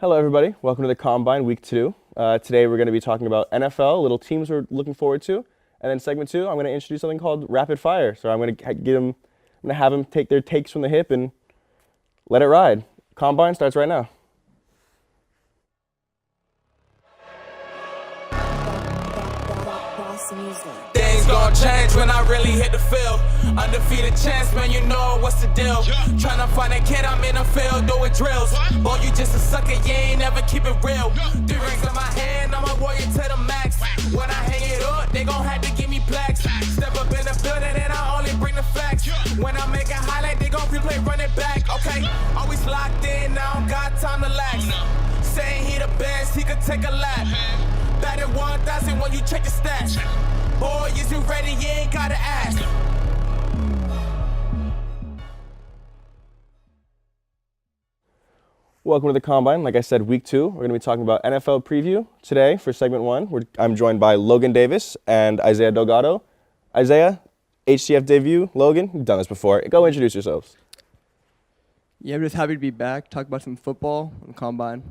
Hello, everybody. Welcome to the Combine, Week 2. Today we're going to be talking about NFL, little teams we're looking forward to. And then segment 2, I'm going to introduce something called Rapid Fire. So I'm going to have them take their takes from the hip and let it ride. Combine starts right now. Things gon' change when I really hit the field. Undefeated champs, man, you know what's the deal. Tryna find a kid, I'm in the field doing drills. Boy, you just a sucker, you ain't never keep it real. 3 rings in my hand, I'm a warrior to the max. When I hang it up, they gon' have to give me plaques. Step up in the building and I only bring the facts. When I make a highlight, they gon' replay, run it back. Okay, always locked in, I don't got time to lax. Saying he the best, he could take a lap. Batted 1,000 when you check the stats. Boy, is you ready? You ain't gotta ask. Welcome to the Combine. Like I said, Week 2, we're going to be talking about NFL preview. Today, for segment 1, I'm joined by Logan Davis and Isaiah Delgado. Isaiah, HTF debut. Logan, you've done this before. Go introduce yourselves. Yeah, I'm just happy to be back, talk about some football and Combine.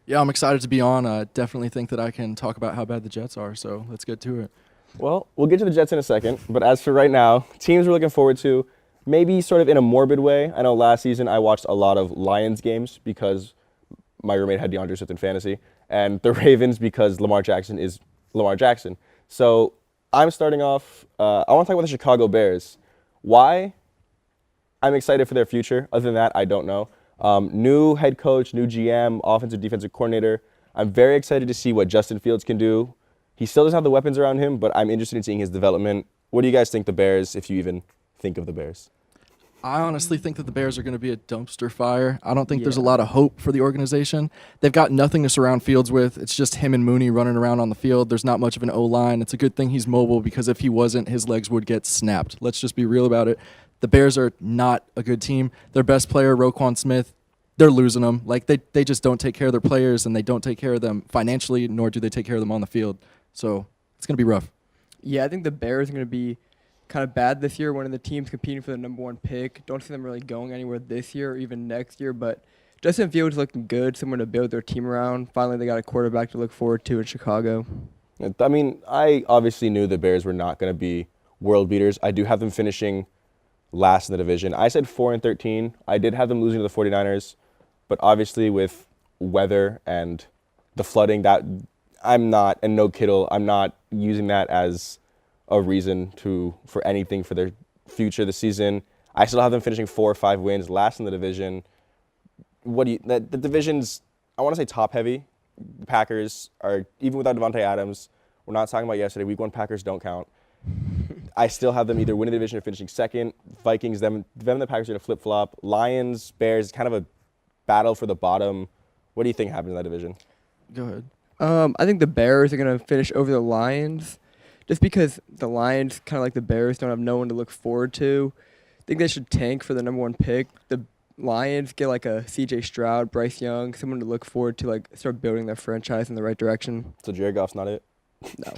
Yeah, I'm excited to be on. I definitely think that I can talk about how bad the Jets are, so let's get to it. Well, we'll get to the Jets in a second, but as for right now, teams we're looking forward to, maybe sort of in a morbid way. I know last season I watched a lot of Lions games because my roommate had DeAndre Swift in fantasy, and the Ravens because Lamar Jackson is Lamar Jackson. So I'm starting off, I want to talk about the Chicago Bears. Why? I'm excited for their future. Other than that, I don't know. New head coach, new GM, offensive, defensive coordinator. I'm very excited to see what Justin Fields can do. He still doesn't have the weapons around him, but I'm interested in seeing his development. What do you guys think the Bears, if you even think of the Bears? I honestly think that the Bears are going to be a dumpster fire. I don't think there's a lot of hope for the organization. They've got nothing to surround Fields with. It's just him and Mooney running around on the field. There's not much of an O-line. It's a good thing he's mobile because if he wasn't, his legs would get snapped. Let's just be real about it. The Bears are not a good team. Their best player, Roquan Smith, they're losing them. Like they just don't take care of their players, and they don't take care of them financially, nor do they take care of them on the field. So it's going to be rough. Yeah, I think the Bears are going to be kind of bad this year. One of the teams competing for the number 1 pick. Don't see them really going anywhere this year or even next year, but Justin Fields looking good, someone to build their team around. Finally, they got a quarterback to look forward to in Chicago. I mean, I obviously knew the Bears were not going to be world beaters. I do have them finishing last in the division. I said 4-13. I did have them losing to the 49ers, but obviously with weather and the flooding, that I'm not, and no Kittle, I'm not using that as a reason for anything for their future this season. I still have them finishing 4 or 5 wins, last in the division. The division's, I want to say top heavy. The Packers are, even without Devontae Adams, we're not talking about yesterday, Week 1 Packers don't count. I still have them either winning the division or finishing second. Vikings, them and the Packers are going to flip-flop. Lions, Bears, kind of a battle for the bottom. What do you think happens in that division? Go ahead. I think the Bears are going to finish over the Lions just because the Lions, kind of like the Bears, don't have no one to look forward to. I think they should tank for the number 1 pick. The Lions get like a C.J. Stroud, Bryce Young, someone to look forward to, like start building their franchise in the right direction. So Jared Goff's not it? No.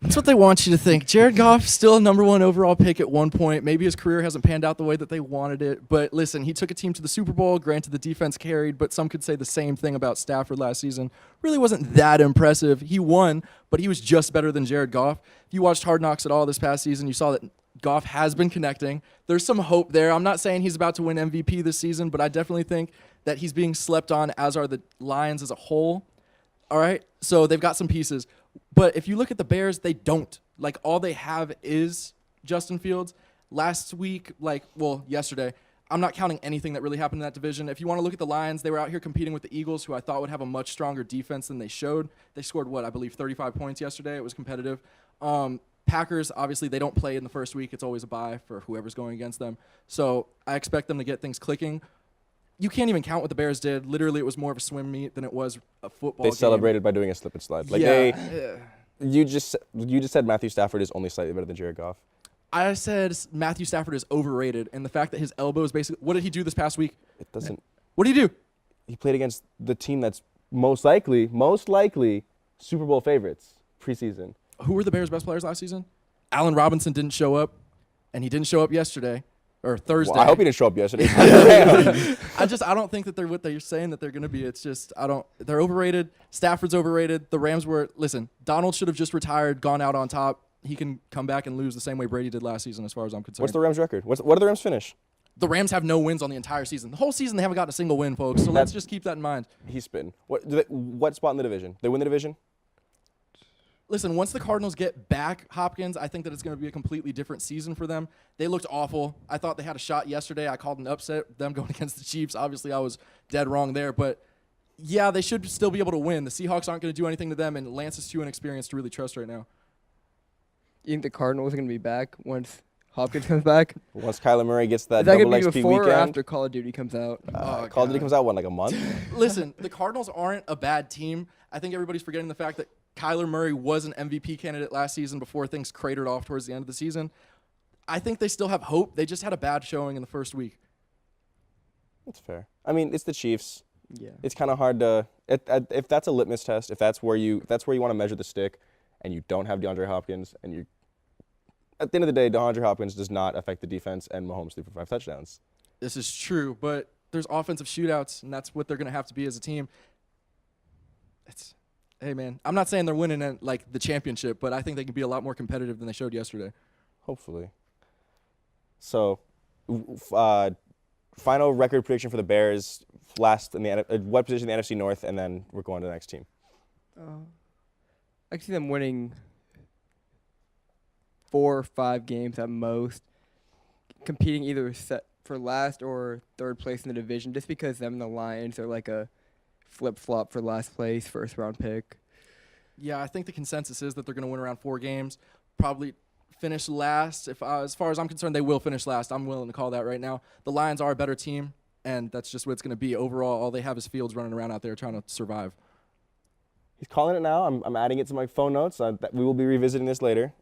That's what they want you to think. Jared Goff, still a number 1 overall pick at one point. Maybe his career hasn't panned out the way that they wanted it. But listen, he took a team to the Super Bowl. Granted, the defense carried, but some could say the same thing about Stafford last season. Really wasn't that impressive. He won, but he was just better than Jared Goff. If you watched Hard Knocks at all this past season, you saw that Goff has been connecting. There's some hope there. I'm not saying he's about to win MVP this season, but I definitely think that he's being slept on, as are the Lions as a whole. All right? So they've got some pieces. But if you look at the Bears, they don't. Like, all they have is Justin Fields. Last week, yesterday, I'm not counting anything that really happened in that division. If you want to look at the Lions, they were out here competing with the Eagles, who I thought would have a much stronger defense than they showed. They scored, I believe 35 points yesterday. It was competitive. Packers, obviously, they don't play in the first week. It's always a bye for whoever's going against them. So I expect them to get things clicking. You can't even count what the Bears did. Literally, it was more of a swim meet than it was a football game. They celebrated by doing a slip and slide. You just said Matthew Stafford is only slightly better than Jared Goff. I said Matthew Stafford is overrated, and the fact that his elbow is basically... What did he do this past week? It doesn't... What did he do? He played against the team that's most likely Super Bowl favorites preseason. Who were the Bears' best players last season? Allen Robinson didn't show up, and he didn't show up yesterday. or Thursday. Well, I hope he didn't show up yesterday. I don't think that they're what they're saying that they're going to be. It's just they're overrated. Stafford's overrated. The Rams listen, Donald should have just retired, gone out on top. He can come back and lose the same way Brady did last season as far as I'm concerned. What's the Rams record? What do the Rams finish? The Rams have no wins on the entire season. The whole season they haven't gotten a single win, folks. So let's just keep that in mind. He's spitting. What spot in the division? They win the division? Listen, once the Cardinals get back Hopkins, I think that it's going to be a completely different season for them. They looked awful. I thought they had a shot yesterday. I called an upset, them going against the Chiefs. Obviously, I was dead wrong there. But, yeah, they should still be able to win. The Seahawks aren't going to do anything to them, and Lance is too inexperienced to really trust right now. You think the Cardinals are going to be back once Hopkins comes back? Once Kyler Murray gets that Is that double going to XP be before weekend. or after Call of Duty comes out? Call of Duty comes out, like a month? Listen, the Cardinals aren't a bad team. I think everybody's forgetting the fact that Kyler Murray was an MVP candidate last season before things cratered off towards the end of the season. I think they still have hope. They just had a bad showing in the first week. That's fair. I mean, it's the Chiefs. Yeah. It's kind of hard to if that's a litmus test. If that's where you want to measure the stick, and you don't have DeAndre Hopkins, and you at the end of the day, DeAndre Hopkins does not affect the defense, and Mahomes threw for 5 touchdowns. This is true, but there's offensive shootouts, and that's what they're going to have to be as a team. Hey, man, I'm not saying they're winning the championship, but I think they can be a lot more competitive than they showed yesterday. Hopefully. So, final record prediction for the Bears, last in the what position in the NFC North, and then we're going to the next team. I can see them winning 4 or 5 games at most, competing either set for last or third place in the division, just because them and the Lions are like a flip-flop for last place, first-round pick. Yeah, I think the consensus is that they're going to win around 4 games, probably finish last. As far as I'm concerned, they will finish last. I'm willing to call that right now. The Lions are a better team, and that's just what it's going to be. Overall, all they have is Fields running around out there trying to survive. He's calling it now. I'm adding it to my phone notes. We will be revisiting this later.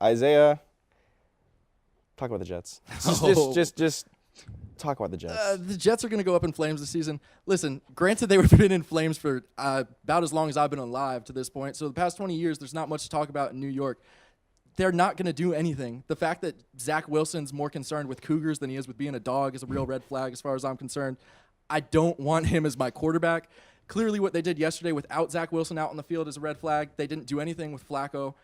Isaiah, talk about the Jets. Just talk about the Jets. The Jets are going to go up in flames this season. Listen, granted, they've been in flames for about as long as I've been alive to this point. So the past 20 years, there's not much to talk about in New York. They're not going to do anything. The fact that Zach Wilson's more concerned with Cougars than he is with being a dog is a real red flag as far as I'm concerned. I don't want him as my quarterback. Clearly what they did yesterday without Zach Wilson out on the field is a red flag. They didn't do anything with Flacco.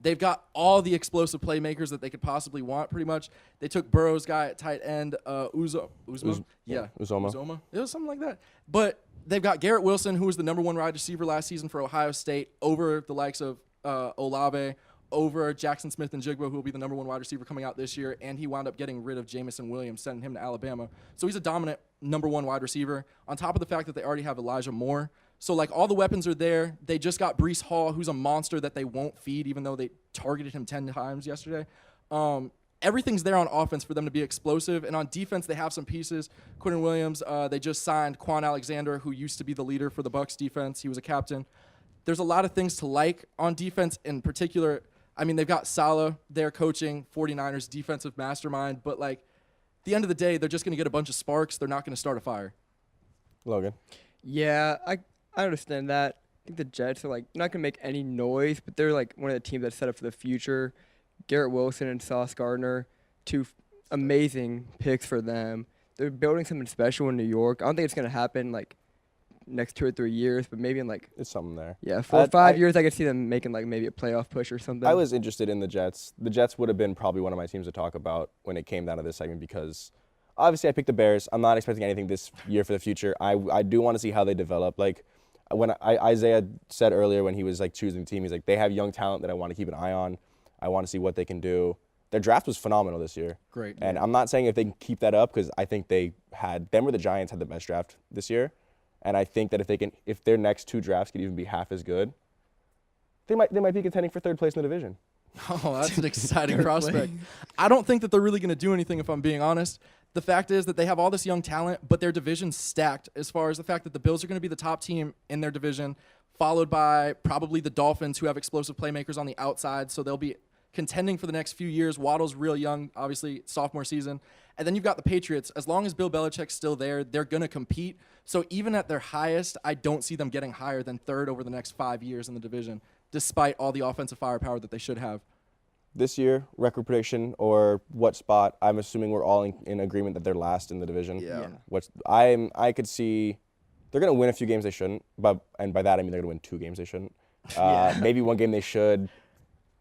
They've got all the explosive playmakers that they could possibly want, pretty much. They took Burrow's guy at tight end, Uzoma. Uzoma. It was something like that. But they've got Garrett Wilson, who was the number 1 wide receiver last season for Ohio State, over the likes of Olave, over Jackson Smith and Jigba, who will be the number 1 wide receiver coming out this year, and he wound up getting rid of Jamison Williams, sending him to Alabama. So he's a dominant number 1 wide receiver, on top of the fact that they already have Elijah Moore. So, all the weapons are there. They just got Breece Hall, who's a monster that they won't feed, even though they targeted him 10 times yesterday. Everything's there on offense for them to be explosive. And on defense, they have some pieces. Quentin Williams, they just signed Quan Alexander, who used to be the leader for the Bucs defense. He was a captain. There's a lot of things to like on defense in particular. I mean, they've got Saleh there coaching, 49ers defensive mastermind. But, at the end of the day, they're just going to get a bunch of sparks. They're not going to start a fire. Logan. Yeah, I understand that. I think the Jets are not going to make any noise, but they're one of the teams that's set up for the future. Garrett Wilson and Sauce Gardner, 2 amazing picks for them. They're building something special in New York. I don't think it's going to happen next 2 or 3 years, but maybe in it's something there. Yeah, 4 or 5 years I could see them making maybe a playoff push or something. I was interested in the Jets. The Jets would have been probably one of my teams to talk about when it came down to this segment because obviously I picked the Bears. I'm not expecting anything this year for the future. I do want to see how they develop. When Isaiah said earlier when he was choosing the team, he's they have young talent that I want to keep an eye on. I want to see what they can do. Their draft was phenomenal this year. Great. And I'm not saying if they can keep that up because I think them or the Giants had the best draft this year. And I think that if their next 2 drafts could even be half as good, they might be contending for 3rd place in the division. Oh, that's an exciting prospect. I don't think that they're really going to do anything if I'm being honest. The fact is that they have all this young talent, but their division's stacked as far as the fact that the Bills are going to be the top team in their division, followed by probably the Dolphins, who have explosive playmakers on the outside, so they'll be contending for the next few years. Waddle's real young, obviously, sophomore season. And then you've got the Patriots. As long as Bill Belichick's still there, they're going to compete. So even at their highest, I don't see them getting higher than 3rd over the next 5 years in the division, despite all the offensive firepower that they should have. this year, record prediction or what spot? I'm assuming we're all in agreement that they're last in the division. Yeah. I could see they're going to win a few games they shouldn't, and by that I mean they're going to win 2 games they shouldn't. Maybe 1 game they should.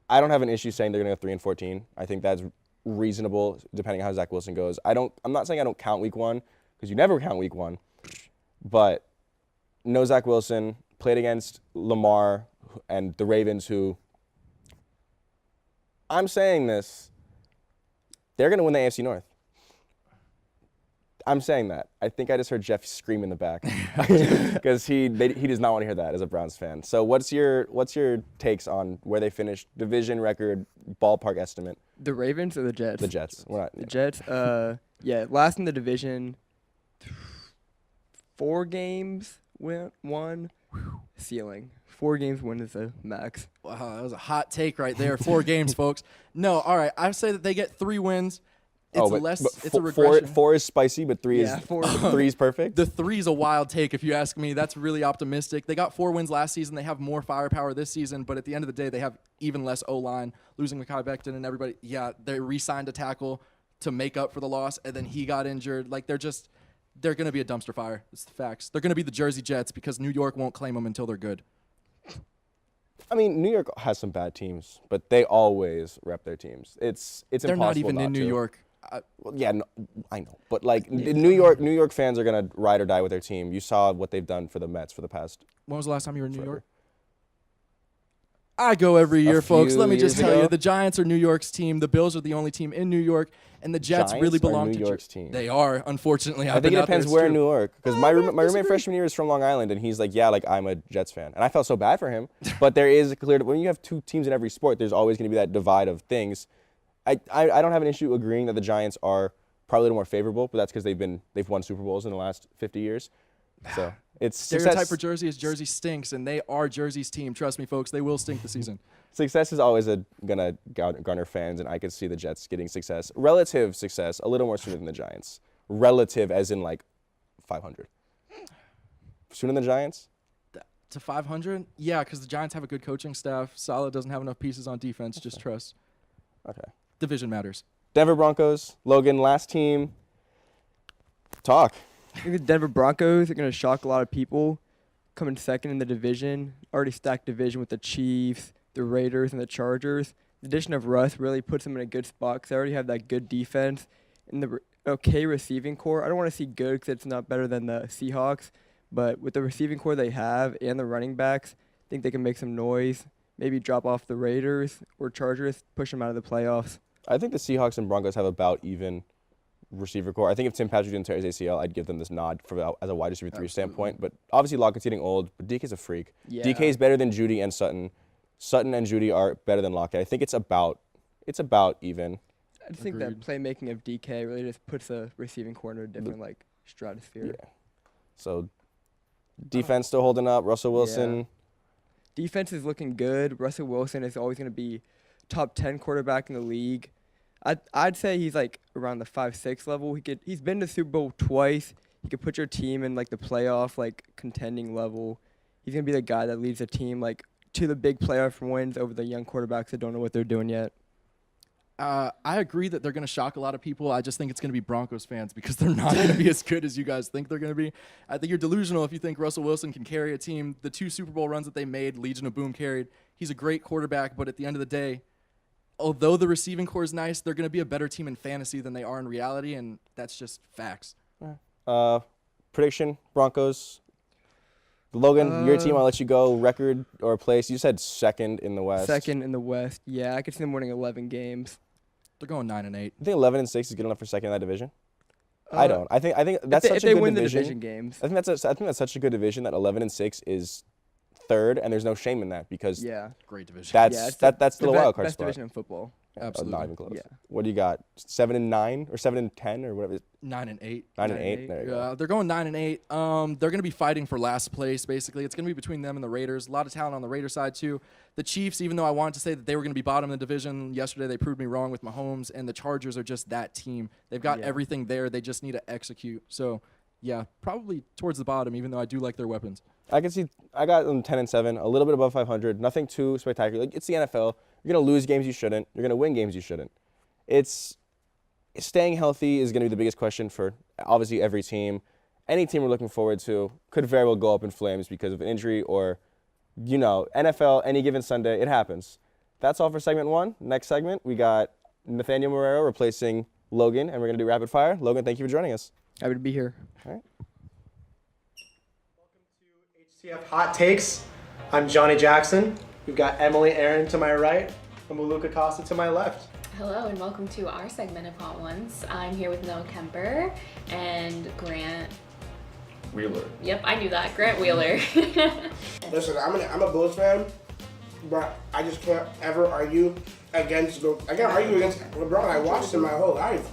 I don't have an issue saying they're going to go 3-14. I think that's reasonable depending on how Zach Wilson goes. I'm not saying I don't count week 1 because you never count week 1, but no Zach Wilson, played against Lamar and the Ravens, who I'm saying this, they're going to win the AFC North. I'm saying that. I think I just heard Jeff scream in the back because he does not want to hear that as a Browns fan. So what's your takes on where they finished, division record, ballpark estimate? The Ravens or the Jets? The Jets. The Jets. Last in the division. 4 games won. Ceiling. 4 games win is the max. Wow, that was a hot take right there. 4 games, folks. No, all right. I say that they get 3 wins. It's a regression. 4 is spicy, but 3 is perfect. The 3 is a wild take, if you ask me. That's really optimistic. They got 4 wins last season. They have more firepower this season, but at the end of the day, they have even less O-line, losing Mekhi Becton and everybody. Yeah, they re-signed a tackle to make up for the loss, and then he got injured. Like, they're going to be a dumpster fire. It's the facts. They're going to be the Jersey Jets because New York won't claim them until they're good. I mean, New York has some bad teams, but they always rep their teams. It's they're impossible not even in New York. Well, yeah, no, I know, but like New York fans are gonna ride or die with their team. You saw what they've done for the Mets for the past. When was the last time you were in New York? I go every year, folks. Let me just tell you, the Giants are New York's team. The Bills are the only team in New York, and the Jets really belong to New York's team. They are, unfortunately. I think it depends where in New York, because my roommate freshman year is from Long Island, and he's like, yeah, like I'm a Jets fan, and I felt so bad for him. But there is clear when you have 2 teams in every sport, there's always going to be that divide of things. I don't have an issue agreeing that the Giants are probably a little more favorable, but that's because they've won Super Bowls in the last 50 years. So it's stereotype for Jersey is Jersey stinks, and they are Jersey's team. Trust me, folks, they will stink the season. Success is always gonna garner fans, and I could see the Jets getting success, relative success, a little more sooner than the Giants. Relative, as in like 500. Sooner than the Giants? To 500? Yeah, because the Giants have a good coaching staff. Saleh doesn't have enough pieces on defense. Just trust. Okay. Division matters. Denver Broncos, Logan, last team. Talk. I think the Denver Broncos are going to shock a lot of people. Coming second in the division. Already stacked division with the Chiefs, the Raiders, and the Chargers. The addition of Russ really puts them in a good spot because they already have that good defense and the okay receiving core. I don't want to see good because it's not better than the Seahawks. But with the receiving core they have and the running backs, I think they can make some noise. Maybe drop off the Raiders or Chargers, push them out of the playoffs. I think the Seahawks and Broncos have about even receiver core. I think if Tim Patrick didn't tear his ACL, I'd give them this nod as a wide receiver 3 standpoint. But obviously Lockett's getting old, but DK's a freak. Yeah. DK is better than Judy and Sutton. Sutton and Judy are better than Lockett. I think it's about even. I just think that playmaking of DK really just puts the receiving core in a different stratosphere. Yeah. So defense still holding up. Russell Wilson. Yeah. Defense is looking good. Russell Wilson is always going to be top 10 quarterback in the league. I'd say he's like around the 5-6 level. He's been to Super Bowl twice. He could put your team in like the playoff contending level. He's going to be the guy that leads the team to the big playoff wins over the young quarterbacks that don't know what they're doing yet. I agree that they're going to shock a lot of people. I just think it's going to be Broncos fans because they're not going to be as good as you guys think they're going to be. I think you're delusional if you think Russell Wilson can carry a team. The 2 Super Bowl runs that they made, Legion of Boom carried. He's a great quarterback, but at the end of the day, although the receiving core is nice, they're going to be a better team in fantasy than they are in reality, and that's just facts. Prediction, Broncos. Logan, your team, I'll let you go. Record or place? You said second in the West. Second in the West. Yeah, I could see them winning 11 games. They're going 9-8. I think 11-6 is good enough for second in that division. I don't. I think that's such a good division. If they win the division games. I think that's such a good division that 11-6 is third, and there's no shame in that because great division. That's the wild card best spot. division in football. Absolutely. Not even close. Yeah. What do you got? 7-9 or 7-10 or whatever? 9-8. 9-8. There you go. They're going 9-8. They're going to be fighting for last place. Basically, it's going to be between them and the Raiders. A lot of talent on the Raiders side too. The Chiefs, even though I wanted to say that they were going to be bottom of the division yesterday, they proved me wrong with Mahomes. And the Chargers are just that team. They've got everything there. They just need to execute. So, yeah, probably towards the bottom. Even though I do like their weapons. I can see. I got them 10-7, a little bit above 500. Nothing too spectacular. Like, it's the NFL. You're gonna lose games you shouldn't. You're gonna win games you shouldn't. It's staying healthy is gonna be the biggest question for obviously every team. Any team we're looking forward to could very well go up in flames because of an injury or, NFL. Any given Sunday, it happens. That's all for segment 1. Next segment, we got Nathaniel Marrero replacing Logan, and we're gonna do rapid fire. Logan, thank you for joining us. Happy to be here. All right. HTF Hot Takes. I'm Johnny Jackson. We've got Emily Aaron to my right and Maluka Costa to my left. Hello and welcome to our segment of Hot Ones. I'm here with Noah Kemper and Grant Wheeler. Yep, I knew that. Grant Wheeler. Listen, I'm a Bulls fan, but I just can't ever argue against LeBron. I watched him my whole life.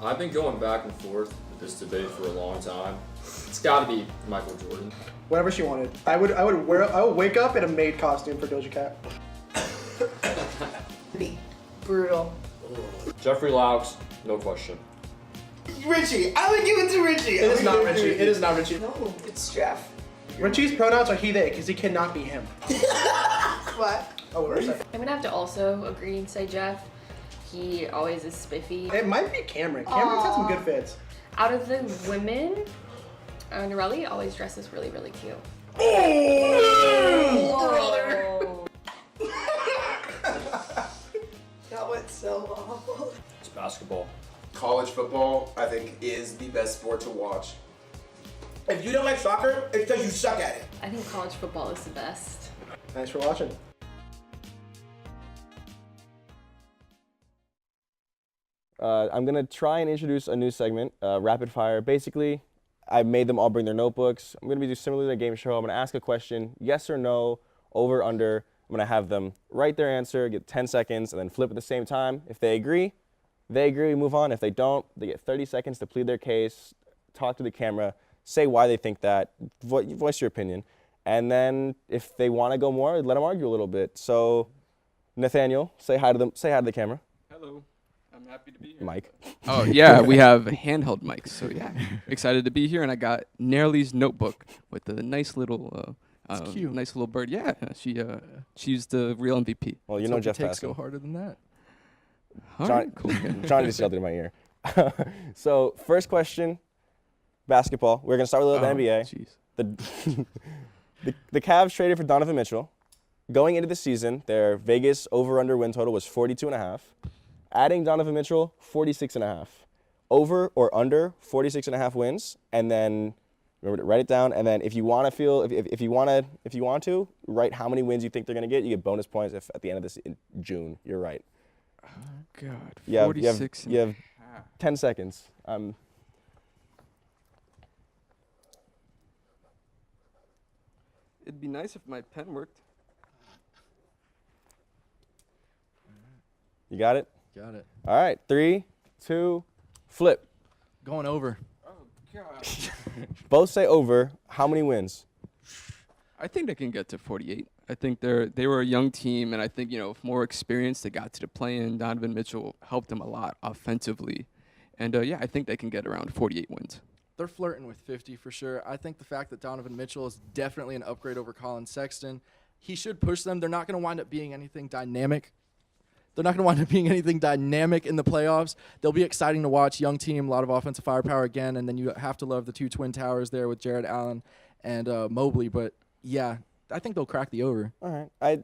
I've been going back and forth with this debate for a long time. It's got to be Michael Jordan. Whatever she wanted. I would wake up in a maid costume for Doja Cat. Brutal. Jeffrey Laux, no question. Richie, I would give it to Richie. It is not Richie. It is not Richie. No, it's Jeff. Richie's pronouns are he, they, because he cannot be him. What? Oh, what was that? I'm gonna have to also agree and say Jeff. He always is spiffy. It might be Cameron. Cameron's had some good fits. Out of the women, Norelli always dresses really, really cute. Oh. That went so awful. It's basketball. College football, I think, is the best sport to watch. If you don't like soccer, it's because you suck at it. I think college football is the best. Thanks for watching. I'm going to try and introduce a new segment, Rapid Fire. Basically, I made them all bring their notebooks. I'm going to be similar to a game show. I'm going to ask a question, yes or no, over, under. I'm going to have them write their answer, get 10 seconds, and then flip at the same time. If they agree, we move on. If they don't, they get 30 seconds to plead their case, talk to the camera, say why they think that, voice your opinion. And then if they want to go more, let them argue a little bit. So, Nathaniel, say hi to them. Say hi to the camera. Hello. I'm happy to be here. Mike. Oh, yeah, we have handheld mics, so yeah. Excited to be here, and I got Nerly's notebook with the nice little cute. nice little bird. Yeah, she's the real MVP. Well, you know Jeff takes Pascal. go harder than that. All right, cool. Trying to yelled in my ear. So, first question, basketball. We're going to start with a little NBA. Jeez. The Cavs traded for Donovan Mitchell. Going into the season, their Vegas over-under win total was 42.5. Adding Donovan Mitchell, 46.5. Over or under 46.5 wins, and then remember to write it down. And then if you want to write how many wins you think they're going to get, you get bonus points if at the end of this in June you're right. Oh God, You have 46. you have 10 seconds. It'd be nice if my pen worked. You got it? Got it. All right, 3, 2, flip. Going over. Oh God. Both say over. How many wins? I think they can get to 48. I think they were a young team, and I think, with more experience, they got to the play-in. Donovan Mitchell helped them a lot offensively. And, I think they can get around 48 wins. They're flirting with 50 for sure. I think the fact that Donovan Mitchell is definitely an upgrade over Colin Sexton, he should push them. They're not going to wind up being anything dynamic. In the playoffs. They'll be exciting to watch. Young team, a lot of offensive firepower again, and then you have to love the two twin towers there with Jared Allen and Mobley. But, yeah, I think they'll crack the over. All right.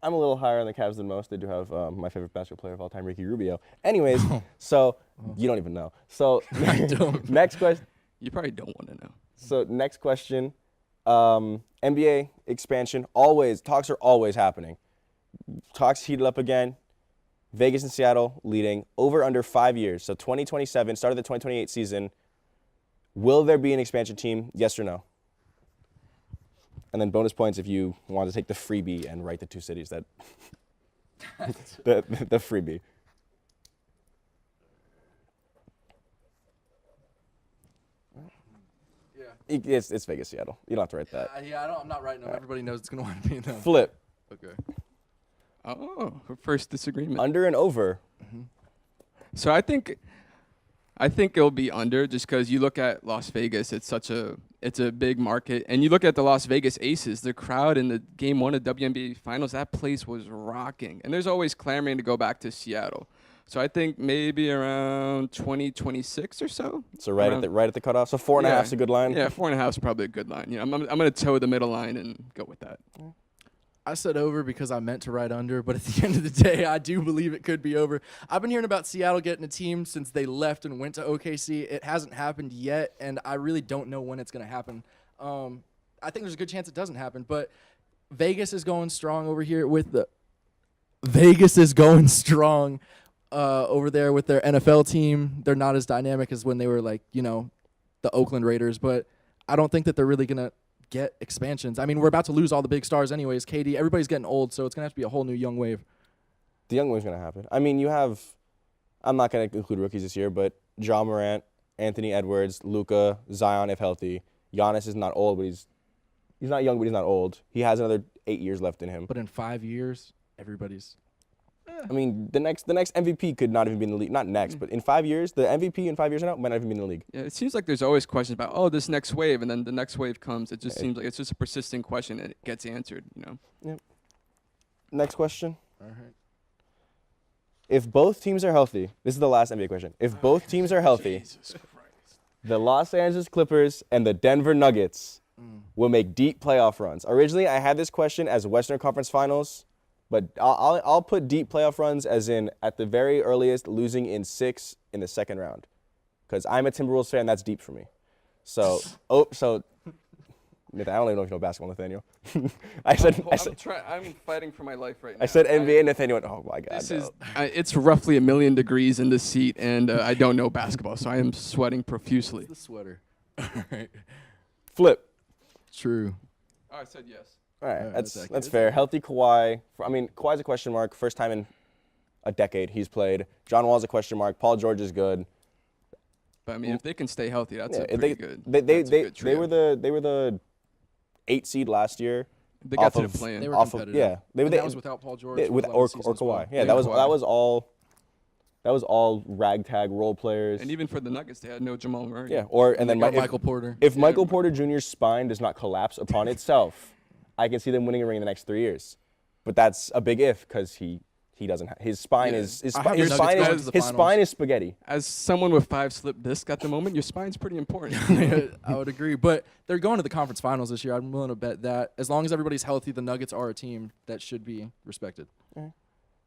I'm a little higher on the Cavs than most. They do have my favorite basketball player of all time, Ricky Rubio. Anyways, so you don't even know. So I don't. Next question. You probably don't want to know. So next question, NBA expansion. Talks are always happening. Talks heated up again. Vegas and Seattle leading over under 5 years. So 2027, start of the 2028 season. Will there be an expansion team? Yes or no? And then bonus points if you want to take the freebie and write the two cities that the freebie. It's Vegas, Seattle. You don't have to write that. I'm not writing them. Everybody knows it's going to want to be them. Flip. Okay. Oh, first disagreement. Under and over. Mm-hmm. So I think it'll be under just because you look at Las Vegas. It's such a It's a big market. And you look at the Las Vegas Aces, the crowd in the Game 1 of WNBA Finals, that place was rocking. And there's always clamoring to go back to Seattle. So I think maybe around 2026 or so. So right at the cutoff. So 4.5 is a good line. Yeah, 4.5 is probably a good line. You know, I'm going to toe the middle line and go with that. I said over because I meant to write under, but at the end of the day, I do believe it could be over. I've been hearing about Seattle getting a team since they left and went to OKC. It hasn't happened yet, and I really don't know when it's going to happen. I think there's a good chance it doesn't happen, but Vegas is going strong over here with the Vegas is going strong over there with their NFL team. They're not as dynamic as when they were like, you know, the Oakland Raiders, but I don't think that they're really going to get expansions. I mean, we're about to lose all the big stars anyways. KD, everybody's getting old, so it's going to have to be a whole new young wave. The young wave's going to happen. I mean, you have, I'm not going to include rookies this year, but Ja Morant, Anthony Edwards, Luka, Zion if healthy. Giannis is not old, but he's not young, but he's not old. He has another 8 years left in him. But in 5 years, everybody's... I mean, the next MVP could not even be in the league. Not next, but in 5 years, the MVP in 5 years from now might not even be in the league. Yeah, it seems like there's always questions about, oh, this next wave, and then the next wave comes. It just seems like it's just a persistent question, and it gets answered, you know? Yep. Next question. All right. If both teams are healthy, this is the last NBA question. If both teams are healthy, the Los Angeles Clippers and the Denver Nuggets will make deep playoff runs. Originally, I had this question as Western Conference Finals, but I'll put deep playoff runs as in at the very earliest losing in 6 in the second round, because I'm a Timberwolves fan. That's deep for me. So Nathan, I don't even know if you know basketball, Nathaniel. I'm fighting for my life right now. I said NBA, and Nathaniel went, oh my God. It's roughly 1,000,000 degrees in this seat, and I don't know basketball, so I am sweating profusely. The sweater. All right. Flip. True. Oh, I said yes. All right, that's fair. Healthy Kawhi. Kawhi's a question mark. First time in a decade he's played. John Wall's a question mark. Paul George is good. But I mean, if they can stay healthy, that's a pretty good. They were the 8 seed last year. They got to the play-in. They were competitive. That was without Paul George. Or Kawhi. Yeah, that was all ragtag role players. And even for the Nuggets, they had no Jamal Murray. Yeah, and then Michael Porter. If Michael Porter Jr.'s spine does not collapse upon itself, I can see them winning a ring in the next 3 years. But that's a big if, because he doesn't. His spine is spaghetti. As someone with 5 slip discs at the moment, your spine's pretty important. I would agree. But they're going to the conference finals this year. I'm willing to bet that as long as everybody's healthy, the Nuggets are a team that should be respected. Right.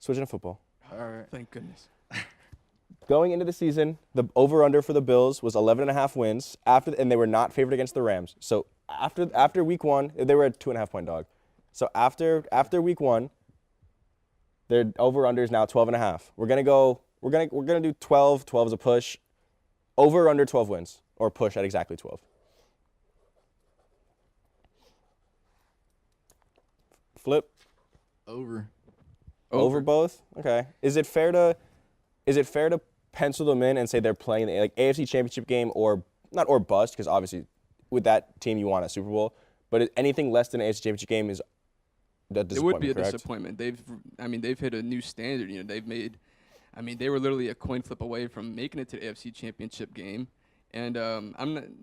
Switching to football. All right. Thank goodness. Going into the season, the over-under for the Bills was 11.5 wins, and they were not favored against the Rams. So after week 1, they were a 2.5-point dog. So after week 1, their over-under is now 12.5. We're gonna do 12. 12 is a push. Over under 12 wins, or push at exactly 12. Flip. Over Both. Okay. Is it fair to pencil them in and say they're playing the AFC Championship game or bust, because obviously with that team you want a Super Bowl, but anything less than an AFC Championship game is a disappointment. It would be a disappointment. They've hit a new standard. You know, they were literally a coin flip away from making it to the AFC Championship game. And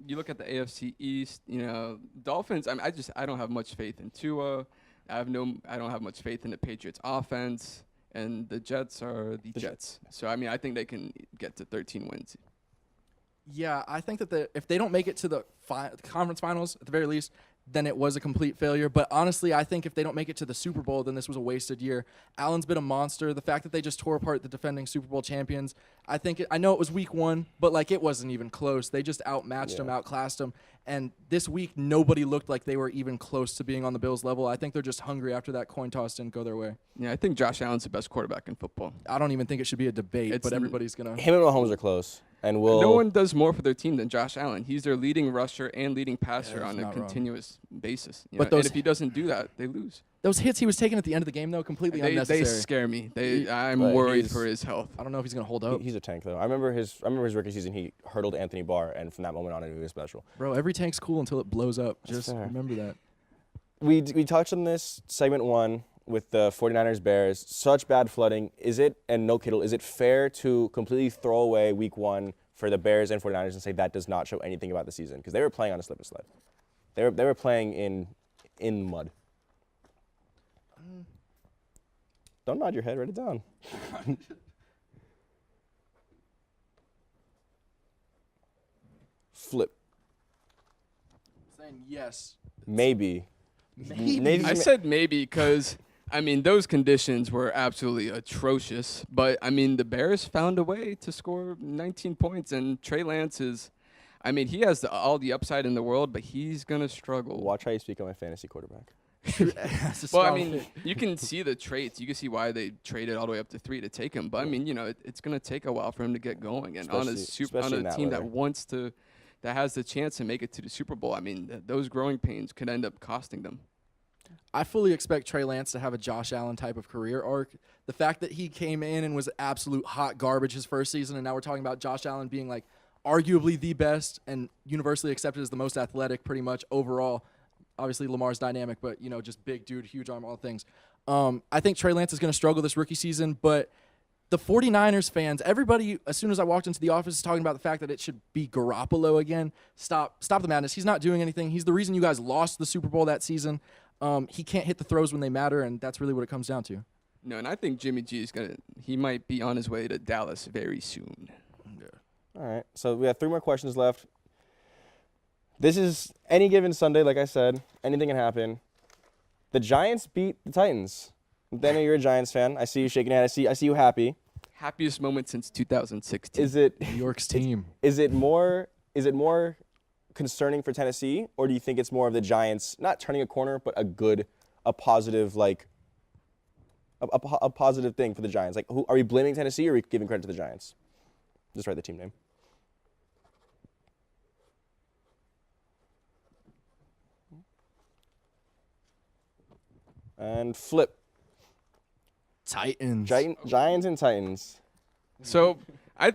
you look at the AFC East, you know, Dolphins, I don't have much faith in Tua. I don't have much faith in the Patriots offense, and the Jets are the Jets. So I think they can get to 13 wins. Yeah, I think that if they don't make it to the conference finals at the very least, then it was a complete failure. But honestly, I think if they don't make it to the Super Bowl, then this was a wasted year. Allen's been a monster. The fact that they just tore apart the defending Super Bowl champions, I know it was week 1, but it wasn't even close. They just outmatched them, outclassed them. And this week, nobody looked like they were even close to being on the Bills' level. I think they're just hungry after that coin toss didn't go their way. Yeah, I think Josh Allen's the best quarterback in football. I don't even think it should be a debate, but everybody's going to. Him and Mahomes are close. And no one does more for their team than Josh Allen. He's their leading rusher and leading passer on a continuous basis. And if he doesn't do that, they lose. Those hits he was taking at the end of the game, though, completely unnecessary. They scare me. I'm worried for his health. I don't know if he's going to hold up. He's a tank, though. I remember his rookie season, he hurdled Anthony Barr, and from that moment on, he was special. Bro, every tank's cool until it blows up. Just remember that. We touched on this segment 1 with the 49ers Bears. Such bad flooding. And no Kittle, is it fair to completely throw away week 1 for the Bears and 49ers and say that does not show anything about the season because they were playing on a slip and slide. They were playing in mud. Don't nod your head. Write it down. Flip. Saying yes. Maybe. Maybe. I said maybe because, I mean, those conditions were absolutely atrocious. But, I mean, the Bears found a way to score 19 points. And Trey Lance is, I mean, he has all the upside in the world, but he's going to struggle. Watch how you speak on my fantasy quarterback. Well, I mean, you can see the traits. You can see why they traded all the way up to 3 to take him. But, I mean, you know, it's going to take a while for him to get going. And on a team that wants to, that has the chance to make it to the Super Bowl, I mean, those growing pains could end up costing them. I fully expect Trey Lance to have a Josh Allen type of career arc. The fact that he came in and was absolute hot garbage his first season, and now we're talking about Josh Allen being like arguably the best and universally accepted as the most athletic pretty much overall. Obviously Lamar's dynamic, but, you know, just big dude, huge arm, all things. I think Trey Lance is going to struggle this rookie season, but the 49ers fans, everybody, as soon as I walked into the office, is talking about the fact that it should be Garoppolo again. Stop the madness. He's not doing anything. He's the reason you guys lost the Super Bowl that season. He can't hit the throws when they matter, and that's really what it comes down to. No, and I think Jimmy G is he might be on his way to Dallas very soon. Yeah. All right, so we have 3 more questions left. This is any given Sunday, like I said. Anything can happen. The Giants beat the Titans. Nathaniel, you're a Giants fan. I see you shaking your head. I see you happy. Happiest moment since 2016. Is it New York's team? Is it more concerning for Tennessee, or do you think it's more of the Giants not turning a corner, but a positive a positive thing for the Giants? Like, who are we blaming Tennessee, or are we giving credit to the Giants? Just write the team name. And flip. Titans. Giants and Titans. So we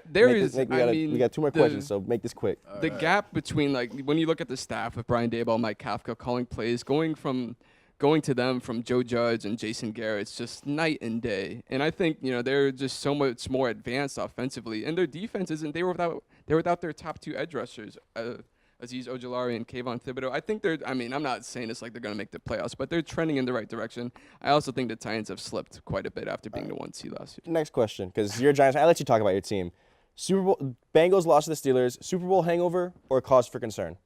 got 2 more questions, so make this quick. The gap between, like, when you look at the staff with Brian Daboll, Mike Kafka calling plays, going to them from Joe Judge and Jason Garrett, it's just night and day. And I think, you know, they're just so much more advanced offensively, and their defense isn't. They were without their top 2 edge rushers, Azeez Ojulari and Kayvon Thibodeau. I think I'm not saying it's like they're going to make the playoffs, but they're trending in the right direction. I also think the Titans have slipped quite a bit after being the 1 seed last year. Next question, because you're a Giants fan. I'll let you talk about your team. Super Bowl, Bengals lost to the Steelers. Super Bowl hangover or cause for concern?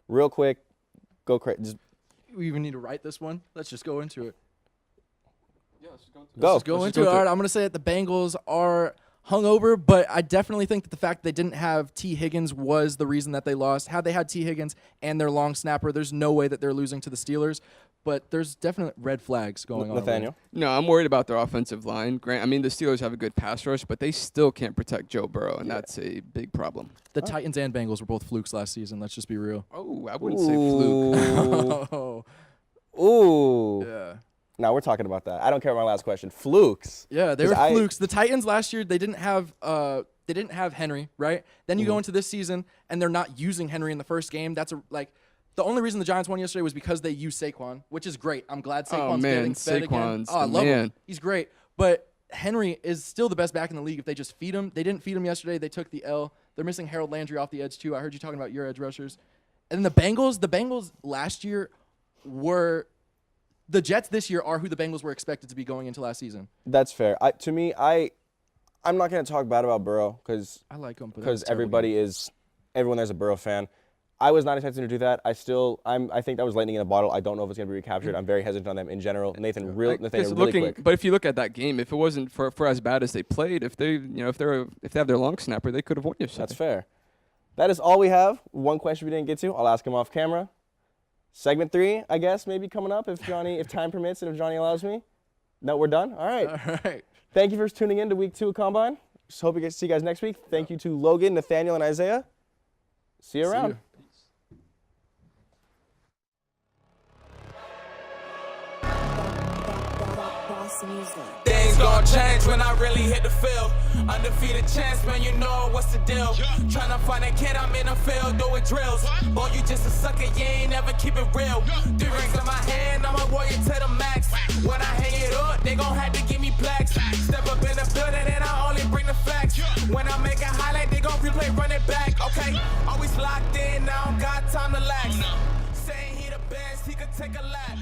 Real quick, go crazy. We even need to write this one. Let's just go into it. Yeah, let's just Go into it. All right, I'm going to say that the Bengals are hungover, but I definitely think that the fact that they didn't have T. Higgins was the reason that they lost. Had they had T. Higgins and their long snapper, there's no way that they're losing to the Steelers. But there's definite red flags going on. Nathaniel? No, I'm worried about their offensive line. I mean, the Steelers have a good pass rush, but they still can't protect Joe Burrow, and that's a big problem. The Titans and Bengals were both flukes last season. Let's just be real. Oh, I wouldn't say fluke. Ooh. Yeah. Now we're talking about that. I don't care about my last question. Flukes. Yeah, they were flukes. The Titans last year, they didn't have Henry, right? Then you go into this season and they're not using Henry in the first game. That's the only reason the Giants won yesterday was because they used Saquon, which is great. I'm glad Saquon's getting fed again. Oh, I love him. He's great. But Henry is still the best back in the league if they just feed him. They didn't feed him yesterday. They took the L. They're missing Harold Landry off the edge too. I heard you talking about your edge rushers. And then the Bengals last year were the Jets this year are who the Bengals were expected to be going into last season. That's fair. I'm not going to talk bad about Burrow because I like him because everyone there's a Burrow fan. I was not expecting to do that. I think that was lightning in a bottle. I don't know if it's going to be recaptured. I'm very hesitant on them in general. Nathan, really quick. But if you look at that game, if it wasn't for as bad as they played, if they have their long snapper, they could have won yesterday. That's fair. That is all we have. One question we didn't get to. I'll ask him off camera. Segment 3, I guess, maybe coming up if time permits and if Johnny allows me. No, we're done? All right. All right. Thank you for tuning in to Week 2 of Combine. Just hope we get to see you guys next week. Thank you to Logan, Nathaniel, and Isaiah. See you around. Things gon' change when I really hit the field. Undefeated champs, man, you know what's the deal. Tryna find a kid, I'm in the field doing drills. Boy, you just a sucker, you ain't never keep it real. 3 rings in my hand, I'm a warrior to the max. When I hang it up, they gon' have to give me plaques. Step up in the building and I only bring the facts. When I make a highlight, they gon' replay, run it back. Okay, always locked in, I don't got time to lax. Saying he the best, he could take a lap.